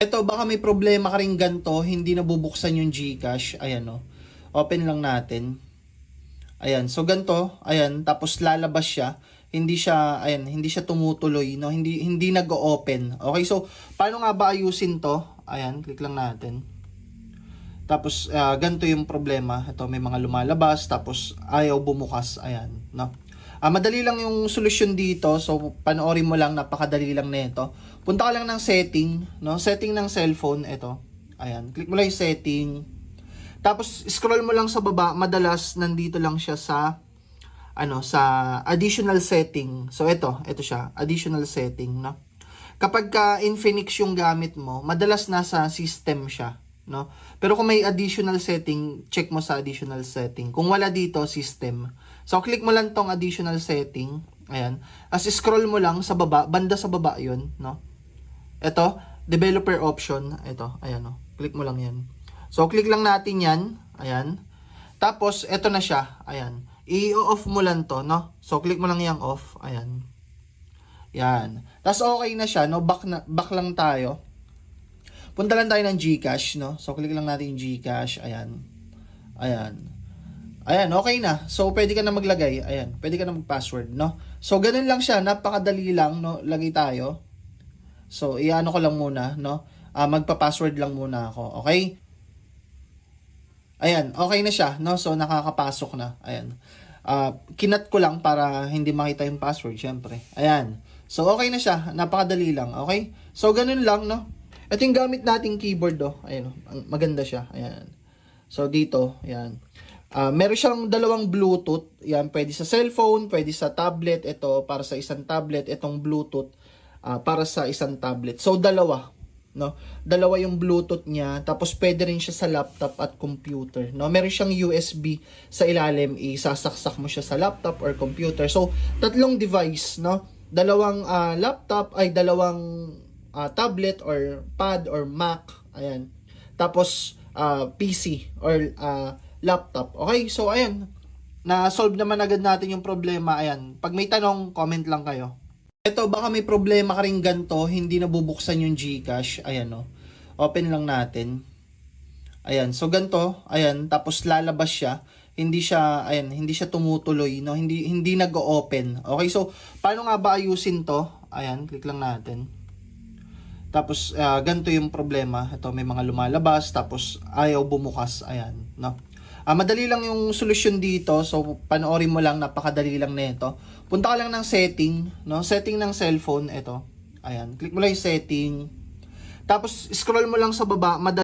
Ito, baka may problema ka rin ganito, hindi nabubuksan yung GCash. Ayan, no. Open lang natin. Ayan, so ganito, ayan, tapos lalabas siya. Hindi siya, ayan, hindi siya tumutuloy, no. Hindi nag-open. Okay, so paano nga ba ayusin 'to? Ayan, click lang natin. Tapos ganito yung problema. Ito, may mga lumalabas tapos ayaw bumukas, ayan, no. Madali lang yung solusyon dito. So, panoorin mo lang. Napakadali lang nito. Punta ka lang ng setting, no? Setting ng cellphone. Ito. Ayan. Click mo lang yung setting. Tapos, scroll mo lang sa baba. Madalas, nandito lang siya sa, sa additional setting. So, ito siya. Additional setting, no? Kapag ka Infinix yung gamit mo, madalas nasa system siya, no? Pero kung may additional setting, check mo sa additional setting. Kung wala dito, system. So, click mo lang tong additional setting. Ayan. As scroll mo lang sa baba, banda sa baba yun, no? Ito, developer option. Ito, ayan, no? Click mo lang yan. So, click lang natin yan. Ayan. Tapos, ito na siya. Ayan. I-off mo lang to, no? So, click mo lang yung off. Ayan. Yan. Tapos, okay na siya, no? Back lang tayo. Punta lang tayo ng GCash, no? So, click lang natin yung GCash. Ayan. Ayan. Ayan, okay na. So, pwede ka na maglagay. Ayan, pwede ka na mag-password, no? So, ganun lang siya. Napakadali lang, no? Lagay tayo. So, iano ko lang muna, no? Magpa-password lang muna ako, okay? Ayan, okay na siya, no? So, nakakapasok na. Ayan. Kinat ko lang para hindi makita yung password, syempre. Ayan. So, okay na siya. Napakadali lang, okay? So, ganun lang, no? Ito yung gamit nating keyboard, oh. Ayan, maganda siya. Ayan. So, dito, ayan. Meron siyang dalawang Bluetooth. Yan, pwede sa cellphone, pwede sa tablet. Ito para sa isang tablet, itong Bluetooth para sa isang tablet. So dalawa, no? Dalawa yung Bluetooth niya. Tapos pwede rin siya sa laptop at computer, no? Meron siyang USB sa ilalim, isasaksak mo siya sa laptop or computer. So tatlong device, no? Dalawang laptop ay dalawang tablet or pad or Mac. Ayan. Tapos PC or laptop. Okay, so ayan. Na-solve naman agad natin yung problema. Ayan. Pag may tanong, comment lang kayo. Ito, baka may problema ka rin ganito, hindi nabubuksan yung GCash. Ayan, no. Open lang natin. Ayan, so ganito. Ayan, tapos lalabas siya. Hindi siya, ayan, hindi siya tumutuloy, no. Hindi nag-open. Okay, so paano nga ba ayusin 'to? Ayan, click lang natin. Tapos ganito yung problema. Ito, may mga lumalabas tapos ayaw bumukas. Ayan, no. Madali lang yung solusyon dito. So, panoorin mo lang. Napakadali lang nito. Punta ka lang ng setting, no? Setting ng cellphone. Ito. Ayan. Click mo lang yung setting. Tapos, scroll mo lang sa baba.